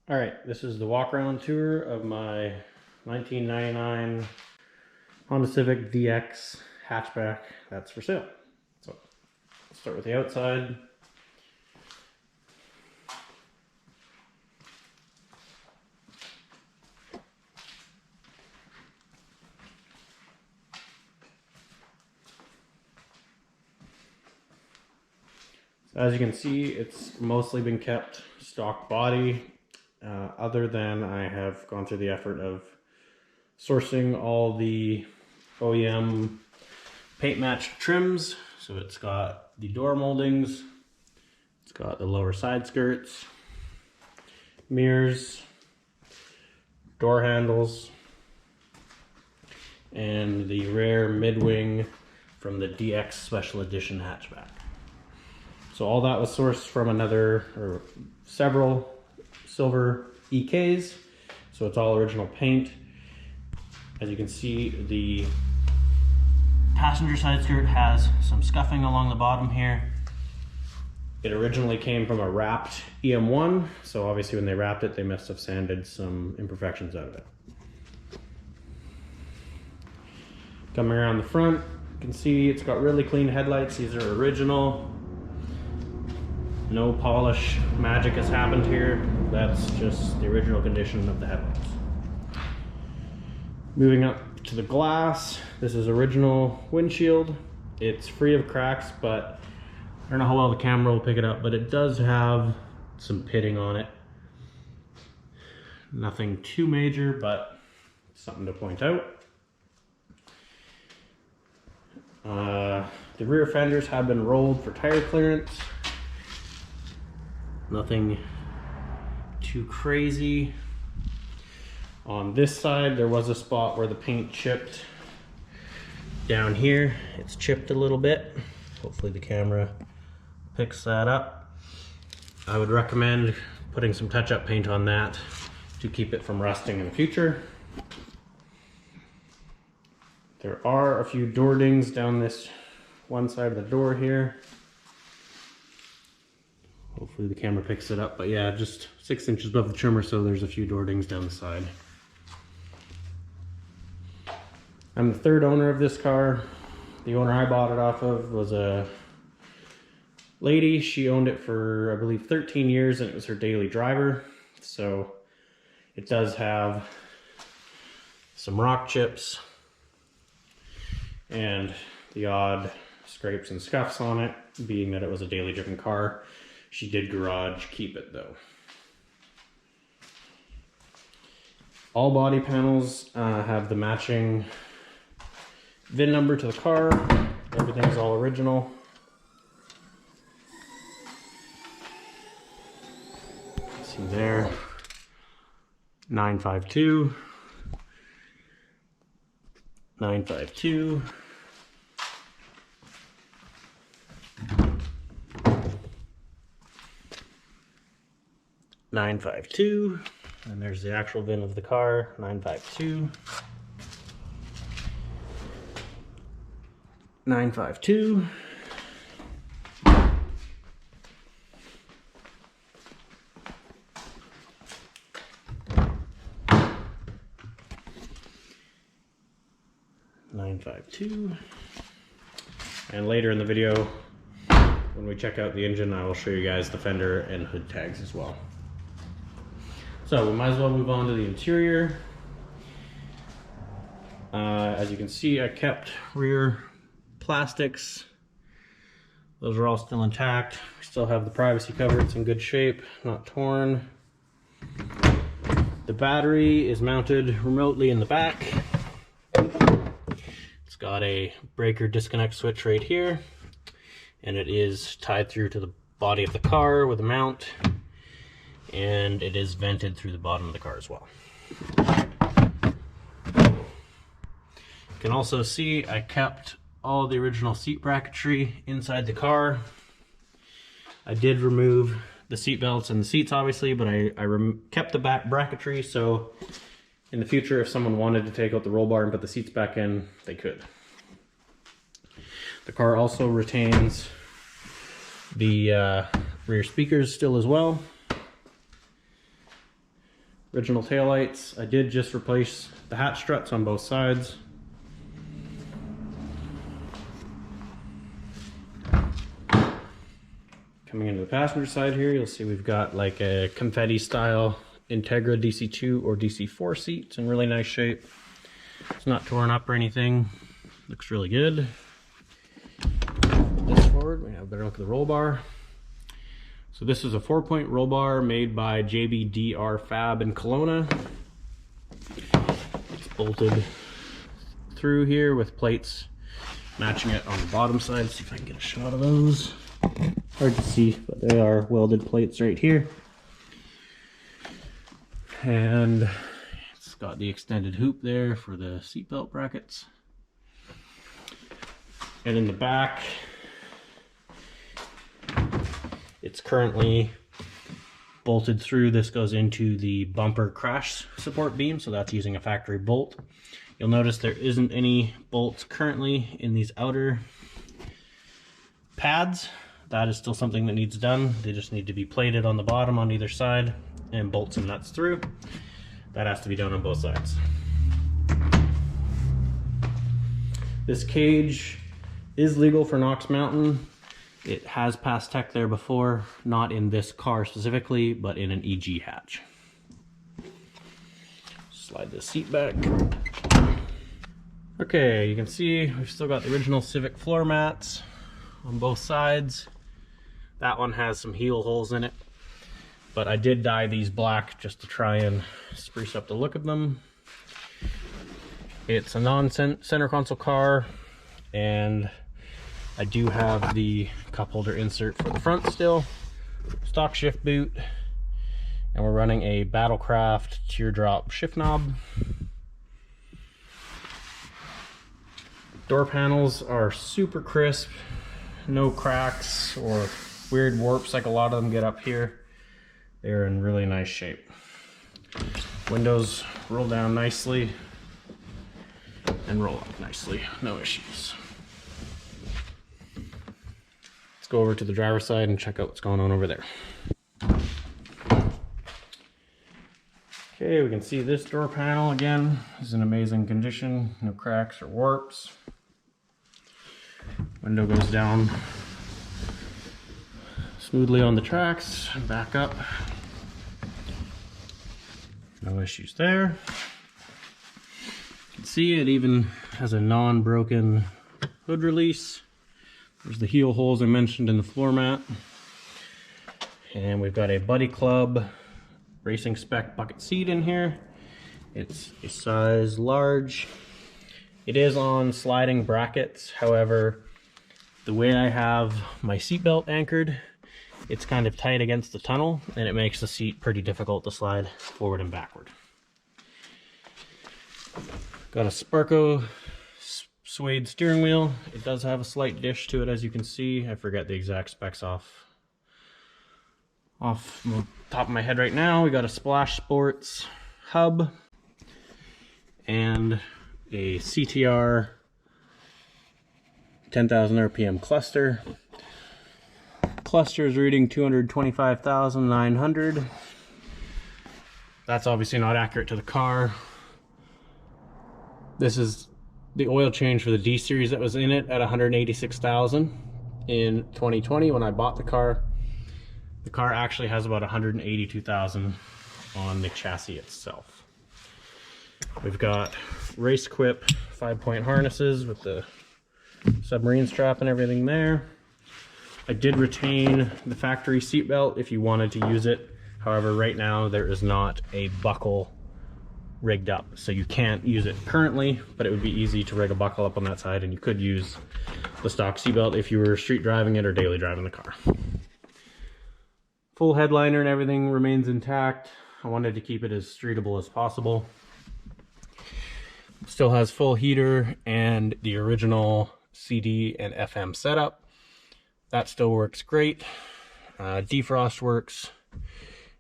All right, this is the walk-around tour of my 1999 Honda Civic DX hatchback that's for sale. So let's start with the outside. So as you can see, it's mostly been kept stock body. Other than I have gone through the effort of sourcing all the OEM paint matched trims. So it's got the door moldings, it's got the lower side skirts, mirrors, door handles, and the rare mid-wing from the DX Special Edition hatchback. So all that was sourced from several silver EKs, so it's all original paint. As you can see, the passenger side skirt has some scuffing along the bottom here. It originally came from a wrapped EM1, so obviously when they wrapped it, they must have sanded some imperfections out of it. Coming around the front, you can see it's got really clean headlights. These are original. No polish magic has happened here. That's just the original condition of the headlights. Moving up to the glass, this is original windshield. It's free of cracks, but I don't know how well the camera will pick it up, but it does have some pitting on it. Nothing too major, but something to point out. The rear fenders have been rolled for tire clearance. Nothing too crazy. On this side, there was a spot where the paint chipped. Down here, it's chipped a little bit. Hopefully the camera picks that up. I would recommend putting some touch-up paint on that to keep it from rusting in the future. There are a few door dings down this one side of the door here. Hopefully the camera picks it up, but yeah, just 6 inches above the trimmer, so there's a few door dings down the side. I'm the third owner of this car. The owner I bought it off of was a lady. She owned it for, I believe, 13 years, and it was her daily driver. So it does have some rock chips and the odd scrapes and scuffs on it, being that it was a daily driven car. She did garage keep it though. All body panels have the matching VIN number to the car. Everything's all original. See there, 952, 952. 952, and there's the actual VIN of the car, 952, 952, 952, and later in the video, when we check out the engine, I will show you guys the fender and hood tags as well. So we might as well move on to the interior. As you can see, I kept rear plastics. Those are all still intact. We still have the privacy cover. It's in good shape, not torn. The battery is mounted remotely in the back. It's got a breaker disconnect switch right here, and it is tied through to the body of the car with a mount. And it is vented through the bottom of the car as well. You can also see I kept all the original seat bracketry inside the car. I did remove the seat belts and the seats obviously, but I kept the back bracketry, so in the future if someone wanted to take out the roll bar and put the seats back in, they could. The car also retains the rear speakers still as well. Original taillights. I did just replace the hatch struts on both sides. Coming into the passenger side here, you'll see we've got like a confetti style Integra DC2 or DC4 seat. It's in really nice shape. It's not torn up or anything. Looks really good. Put this forward, we have a better look at the roll bar. So this is a 4-point roll bar made by JBDR Fab in Kelowna. It's bolted through here with plates matching it on the bottom side. Let's see if I can get a shot of those. Hard to see, but they are welded plates right here. And it's got the extended hoop there for the seatbelt brackets. And in the back, it's currently bolted through. This goes into the bumper crash support beam, so that's using a factory bolt. You'll notice there isn't any bolts currently in these outer pads. That is still something that needs done. They just need to be plated on the bottom on either side and bolt some nuts through. That has to be done on both sides. This cage is legal for Knox Mountain. It has passed tech there before, not in this car specifically, but in an EG hatch. Slide the seat back. Okay, you can see we've still got the original Civic floor mats on both sides. That one has some heel holes in it, but I did dye these black just to try and spruce up the look of them. It's a non-center console car, and I do have the cup holder insert for the front still. Stock shift boot, and we're running a Battlecraft teardrop shift knob. Door panels are super crisp, no cracks or weird warps like a lot of them get up here. They're in really nice shape. Windows roll down nicely and roll up nicely, no issues. Let's go over to the driver's side and check out what's going on over there. Okay, we can see this door panel again is in amazing condition, no cracks or warps. Window goes down smoothly on the tracks, back up. No issues there. You can see it even has a non-broken hood release. There's the heel holes I mentioned in the floor mat. And we've got a Buddy Club racing spec bucket seat in here. It's a size large. It is on sliding brackets. However, the way I have my seatbelt anchored, it's kind of tight against the tunnel, and it makes the seat pretty difficult to slide forward and backward. Got a Sparco suede steering wheel. It does have a slight dish to it, as you can see. I forget the exact specs off the top of my head right now. We got a Splash Sports hub and a CTR 10,000 RPM cluster. Cluster is reading 225,900. That's obviously not accurate to the car. This is the oil change for the D series that was in it at 186,000 in 2020 when I bought the car. The car actually has about 182,000 on the chassis itself. We've got Race Quip 5-point harnesses with the submarine strap and everything there. I did retain the factory seatbelt if you wanted to use it. However, right now there is not a buckle rigged up, so you can't use it currently, but it would be easy to rig a buckle up on that side, and you could use the stock seatbelt if you were street driving it or daily driving the car. Full headliner and everything remains intact. I wanted to keep it as streetable as possible. Still has full heater and the original CD and FM setup. That still works great. Defrost works.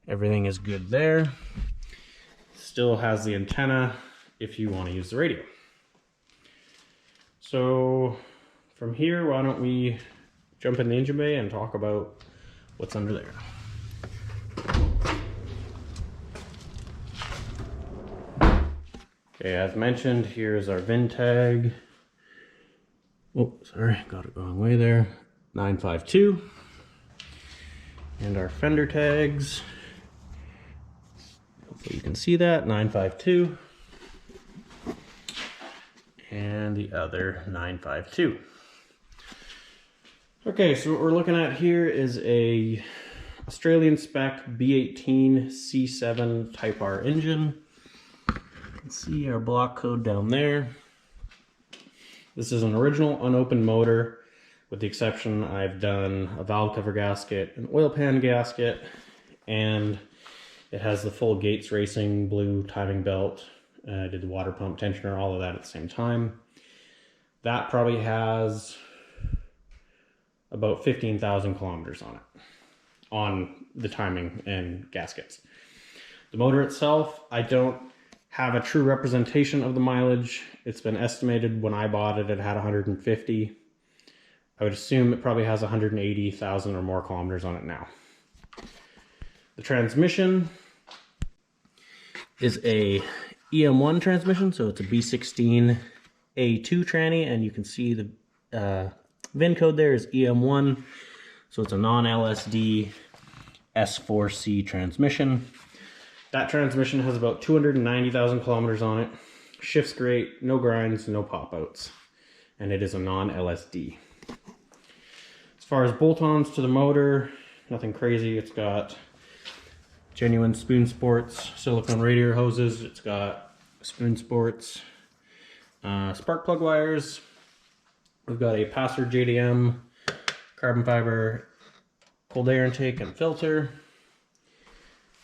Everything is good there. Still has the antenna if you want to use the radio. So from here, why don't we jump in the engine bay and talk about what's under there. Okay, as mentioned, here's our VIN tag. Oh, sorry, got it the wrong way there. 952. And our fender tags. Hopefully you can see that, 952. And the other 952. Okay, so what we're looking at here is a Australian spec B18c7 Type R engine. You can see our block code down there. This is an original unopened motor, with the exception I've done a valve cover gasket, an oil pan gasket, and it has the full Gates Racing blue timing belt. I did the water pump tensioner, all of that at the same time. That probably has about 15,000 kilometers on it, on the timing and gaskets. The motor itself, I don't have a true representation of the mileage. It's been estimated when I bought it, it had 150. I would assume it probably has 180,000 or more kilometers on it now. The transmission is a EM1 transmission, so it's a B18c7 EK tranny, and you can see the VIN code there is EM1, so it's a non-LSD S4C transmission. That transmission has about 290,000 kilometers on it, shifts great, no grinds, no pop-outs, and it is a non-LSD. As far as bolt-ons to the motor, nothing crazy. It's got genuine Spoon Sports silicone radiator hoses. It's got Spoon Sports spark plug wires. We've got a Passer JDM carbon fiber cold air intake and filter.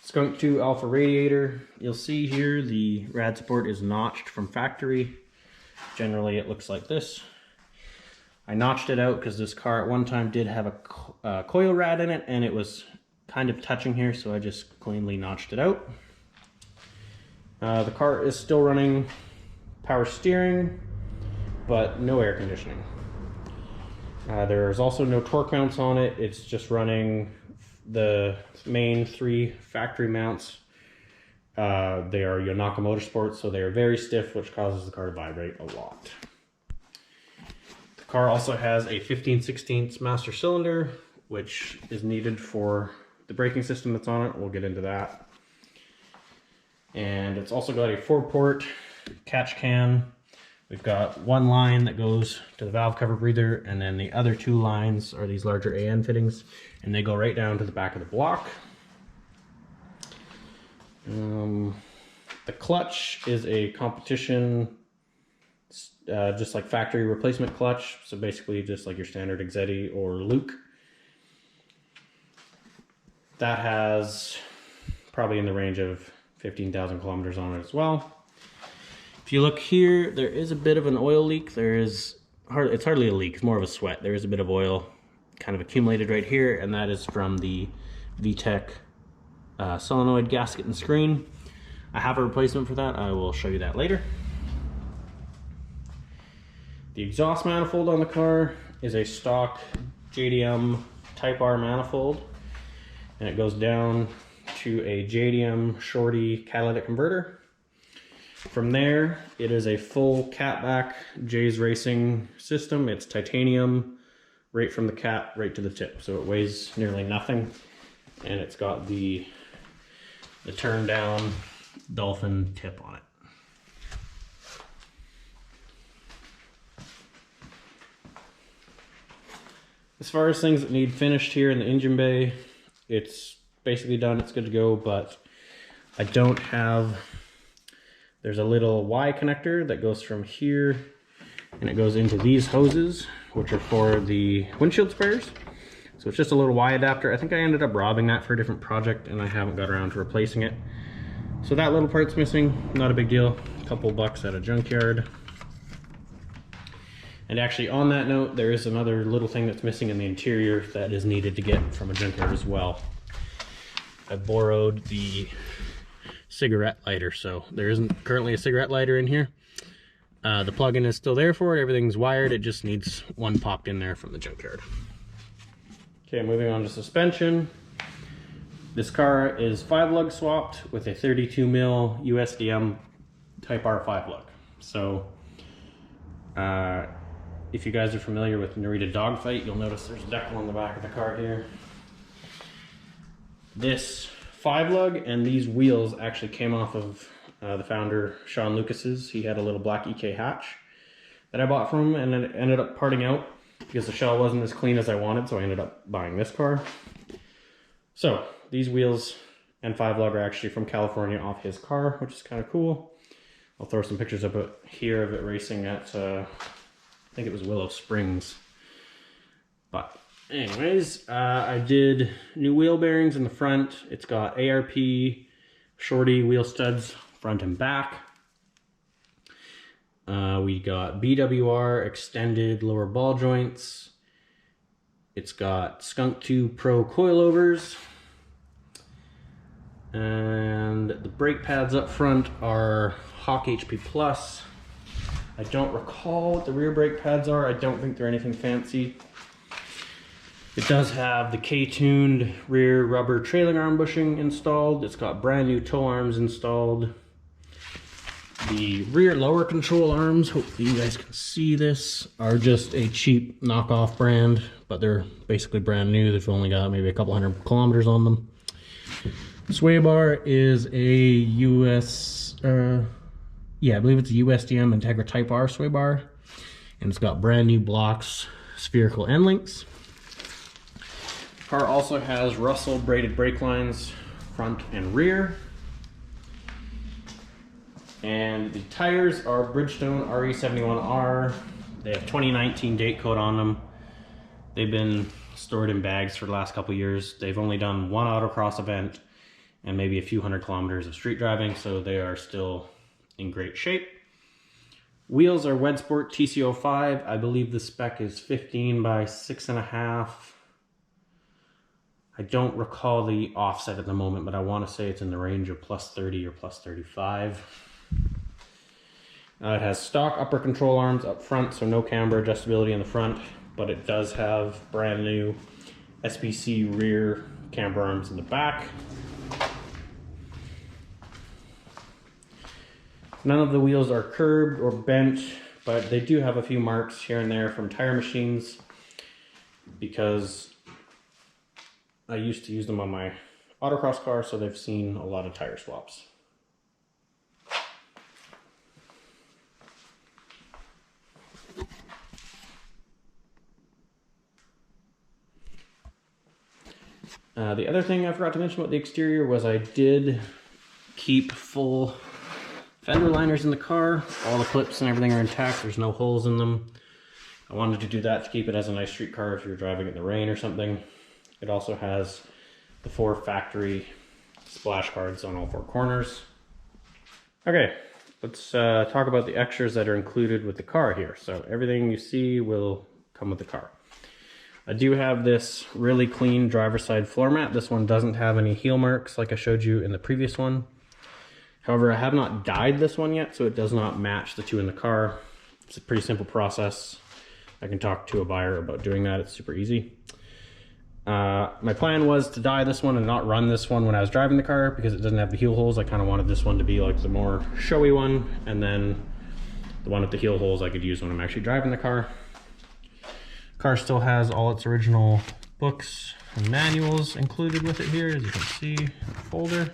Skunk 2 alpha radiator. You'll see here the rad support is notched from factory. Generally it looks like this. I notched it out because this car at one time did have a coil rad in it, and it was kind of touching here, so I just cleanly notched it out. The car is still running power steering, but no air conditioning. There's also no torque mounts on it. It's just running the main 3 factory mounts. They are Yonaka Motorsports, so they are very stiff, which causes the car to vibrate a lot. The car also has a 15/16 master cylinder, which is needed for the braking system that's on it. We'll get into that. And it's also got a 4-port catch can. We've got one line that goes to the valve cover breather, and then the other 2 lines are these larger AN fittings, and they go right down to the back of the block. The clutch is a competition, just like factory replacement clutch, so basically just like your standard Exetti or Luke. That has probably in the range of 15,000 kilometers on it as well. If you look here, there is a bit of an oil leak. It's hardly a leak, it's more of a sweat. There is a bit of oil kind of accumulated right here, and that is from the VTEC solenoid gasket and screen. I have a replacement for that. I will show you that later. The exhaust manifold on the car is a stock JDM Type R manifold, and it goes down to a JDM Shorty catalytic converter. From there, it is a full catback J's Racing system. It's titanium, right from the cat right to the tip, so it weighs nearly nothing, and it's got the turn down dolphin tip on it. As far as things that need finished here in the engine bay, it's basically done, it's good to go, but I don't have, there's a little Y connector that goes from here and it goes into these hoses, which are for the windshield spares. So it's just a little Y adapter. I think I ended up robbing that for a different project and I haven't got around to replacing it. So that little part's missing, not a big deal, a couple bucks at a junkyard. And actually on that note, there is another little thing that's missing in the interior that is needed to get from a junkyard as well. I borrowed the cigarette lighter, so there isn't currently a cigarette lighter in here. The plug-in is still there for it, everything's wired, it just needs one popped in there from the junkyard. Okay, moving on to suspension. This car is 5-lug swapped with a 32mm USDM Type R 5-lug. So if you guys are familiar with Narita Dogfight, you'll notice there's a decal on the back of the car here. This 5-lug and these wheels actually came off of the founder, Sean Lucas's. He had a little black EK hatch that I bought from him, and it ended up parting out because the shell wasn't as clean as I wanted, so I ended up buying this car. So these wheels and 5-lug are actually from California off his car, which is kind of cool. I'll throw some pictures up here of it racing at, I think it was Willow Springs. But anyways, I did new wheel bearings in the front. It's got ARP shorty wheel studs front and back. We got BWR extended lower ball joints. It's got Skunk 2 Pro coilovers. And the brake pads up front are Hawk HP Plus. I don't recall what the rear brake pads are. I don't think they're anything fancy. It does have the K-tuned rear rubber trailing arm bushing installed. It's got brand new tow arms installed. The rear lower control arms, hopefully you guys can see this, are just a cheap knockoff brand, but they're basically brand new. They've only got maybe a couple 100 kilometers on them. Sway bar is a I believe it's a USDM Integra Type R sway bar, and it's got brand new blocks, spherical end links. The car also has Russell braided brake lines front and rear, and the tires are Bridgestone RE71R. They have 2019 date code on them. They've been stored in bags for the last couple years. They've only done one autocross event and maybe a few 100 kilometers of street driving, so they are still in great shape. Wheels are Wedsport TC05. I believe the spec is 15 by 6.5. I don't recall the offset at the moment, but I want to say it's in the range of plus 30 or plus 35. It has stock upper control arms up front, so no camber adjustability in the front, but it does have brand new SBC rear camber arms in the back. None of the wheels are curbed or bent, but they do have a few marks here and there from tire machines because I used to use them on my autocross car, so they've seen a lot of tire swaps. The other thing I forgot to mention about the exterior was I did keep full fender liners in the car. All the clips and everything are intact. There's no holes in them. I wanted to do that to keep it as a nice street car if you're driving in the rain or something. It also has the 4 factory splash guards on all 4 corners. Okay, let's talk about the extras that are included with the car here. So everything you see will come with the car. I do have this really clean driver's side floor mat. This one doesn't have any heel marks like I showed you in the previous one. However, I have not dyed this one yet, so it does not match the 2 in the car. It's a pretty simple process. I can talk to a buyer about doing that. It's super easy. My plan was to dye this one and not run this one when I was driving the car because it doesn't have the heel holes. I kind of wanted this one to be like the more showy one, and then the one with the heel holes I could use when I'm actually driving the car. Car still has all its original books and manuals included with it here, as you can see in the folder.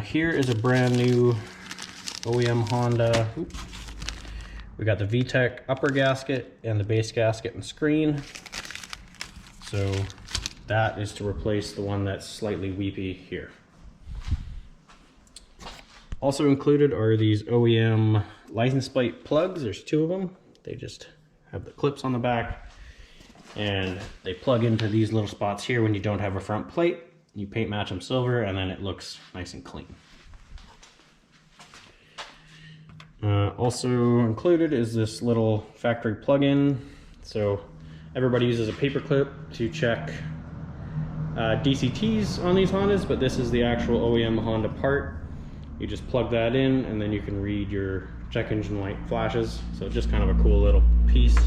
Here is a brand new OEM Honda. Oops. We got the VTEC upper gasket and the base gasket and screen. So that is to replace the one that's slightly weepy here. Also included are these OEM license plate plugs. There's 2 of them. They just have the clips on the back and they plug into these little spots here when you don't have a front plate. You paint match them silver and then it looks nice and clean. Also included is this little factory plug-in. So everybody uses a paper clip to check DCTs on these Hondas, but this is the actual OEM Honda part. You just plug that in and then you can read your check engine light flashes. So just kind of a cool little piece.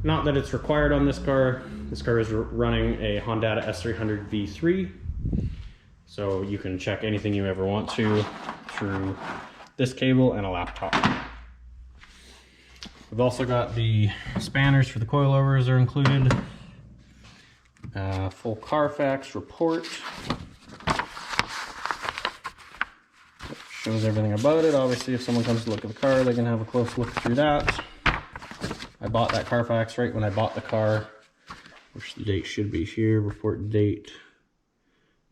Not that it's required on this car. This car is running a Honda S300 V3. So you can check anything you ever want to through this cable and a laptop. We've also got the spanners for the coilovers are included. Full Carfax report. Shows everything about it. Obviously, if someone comes to look at the car, they can have a close look through that. I bought that Carfax right when I bought the car, which the date should be here. Report date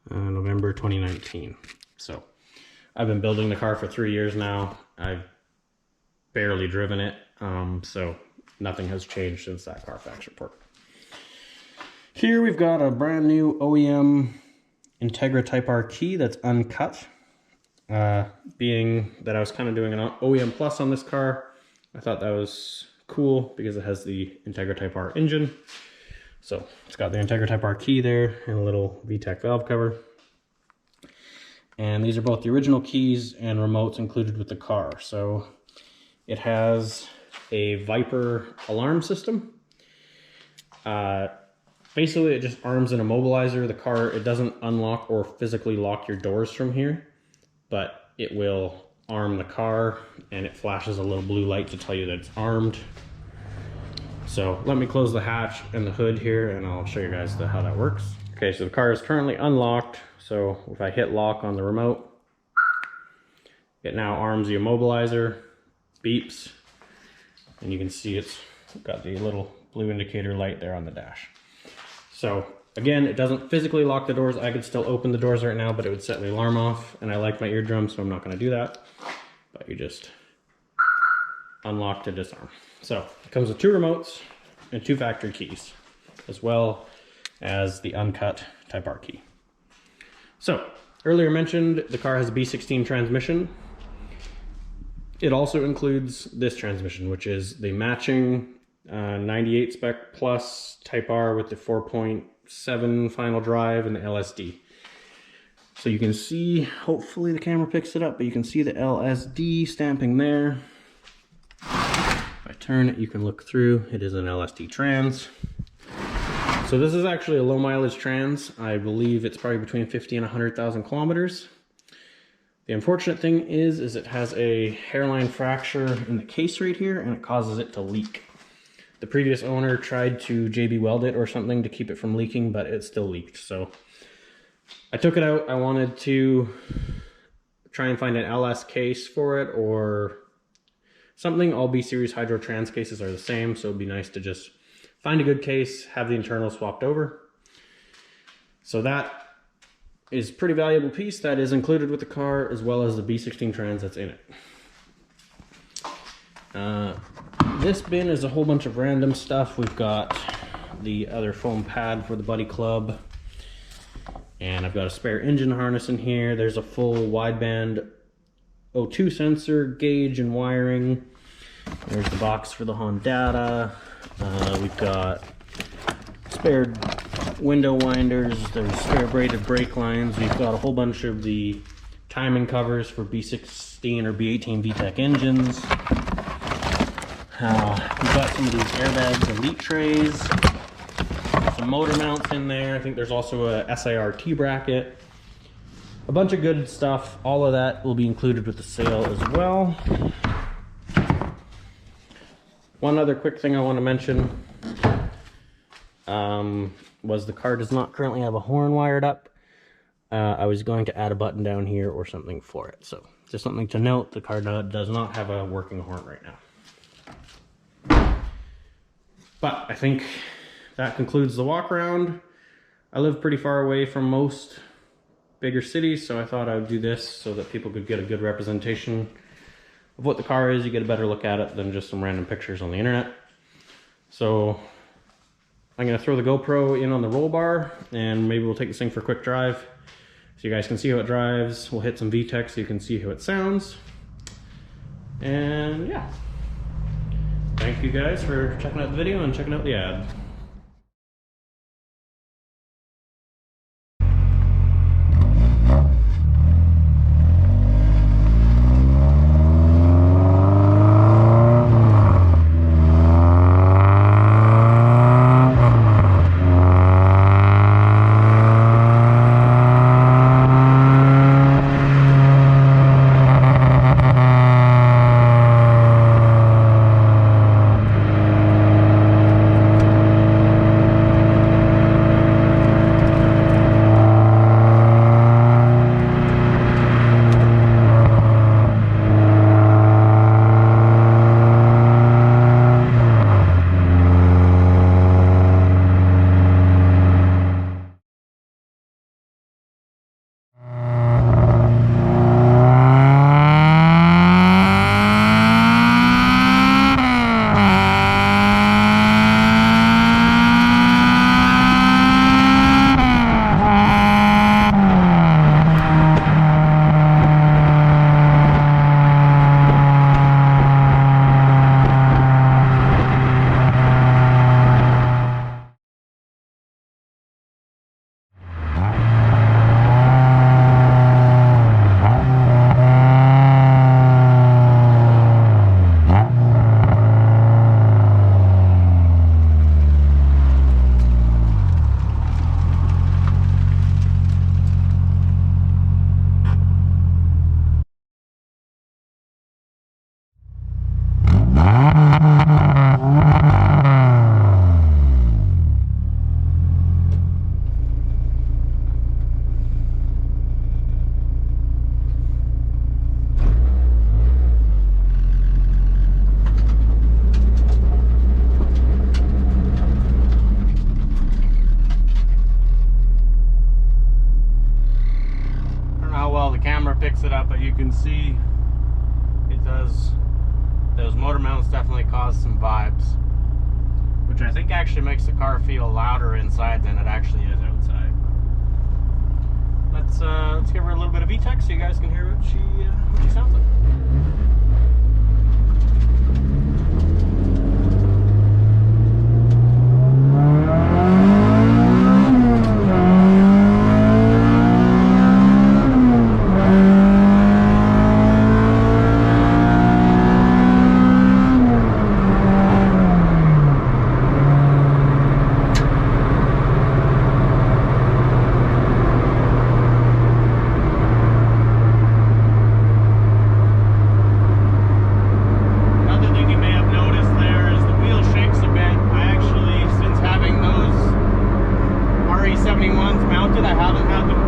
November 2019. So I've been building the car for 3 years now. I've barely driven it, so nothing has changed since that Carfax report. Here we've got a brand new OEM Integra Type R key that's uncut. Being that I was kind of doing an OEM Plus on this car, I thought that was cool because it has the Integra Type R engine. So it's got the Integra Type R key there and a little VTEC valve cover. And these are both the original keys and remotes included with the car. So it has a Viper alarm system. Basically it just arms an immobilizer. The car, it doesn't unlock or physically lock your doors from here, but it will arm the car and it flashes a little blue light to tell you that it's armed. So let me close the hatch and the hood here and I'll show you guys how that works. Okay, so the car is currently unlocked. So if I hit lock on the remote, it now arms the immobilizer, beeps, and you can see it's got the little blue indicator light there on the dash. So again, it doesn't physically lock the doors. I could still open the doors right now, but it would set the alarm off, and I like my eardrum, so I'm not gonna do that. But you just unlock to disarm. So it comes with 2 remotes and 2 factory keys, as well as the uncut Type R key. So earlier mentioned, the car has a B16 transmission. It also includes this transmission, which is the matching 98 spec plus Type R with the 4.7 final drive and the LSD. So you can see, hopefully the camera picks it up, but you can see the LSD stamping there. If I turn it, you can look through. It is an LSD trans. So this is actually a low mileage trans. I believe it's probably between 50 and 100,000 kilometers. The unfortunate thing is it has a hairline fracture in the case right here and it causes it to leak. The previous owner tried to JB weld it or something to keep it from leaking, but it still leaked. So I took it out. I wanted to try and find an LS case for it or something. All B series hydro trans cases are the same, so it'd be nice to just find a good case, have the internal swapped over. So that is a pretty valuable piece that is included with the car, as well as the B16 trans that's in it. This bin is a whole bunch of random stuff. We've got the other foam pad for the Buddy Club, and I've got a spare engine harness in here. There's a full wideband O2 sensor, gauge, and wiring. There's the box for the Hondata. We've got spare window winders. There's spare braided brake lines. We've got a whole bunch of the timing covers for B16 or B18 VTEC engines. We've got some of these airbags, elite trays, some motor mounts in there. I think there's also a SIRT bracket. A bunch of good stuff. All of that will be included with the sale as well. One other quick thing I want to mention was the car does not currently have a horn wired up. I was going to add a button down here or something for it. So just something to note, the car does not have a working horn right now. But I think that concludes the walk around. I live pretty far away from most bigger cities, so I thought I would do this so that people could get a good representation of what the car is. You get a better look at it than just some random pictures on the internet. So I'm going to throw the GoPro in on the roll bar and maybe we'll take this thing for a quick drive so you guys can see how it drives. We'll hit some VTEC so you can see how it sounds. And yeah. Thank you guys for checking out the video and checking out the ad. picks it up, but you can see it does. Those motor mounts definitely cause some vibes, which I think actually makes the car feel louder inside than it actually is outside. Let's give her a little bit of VTEC so you guys can hear what she sounds like. I haven't had them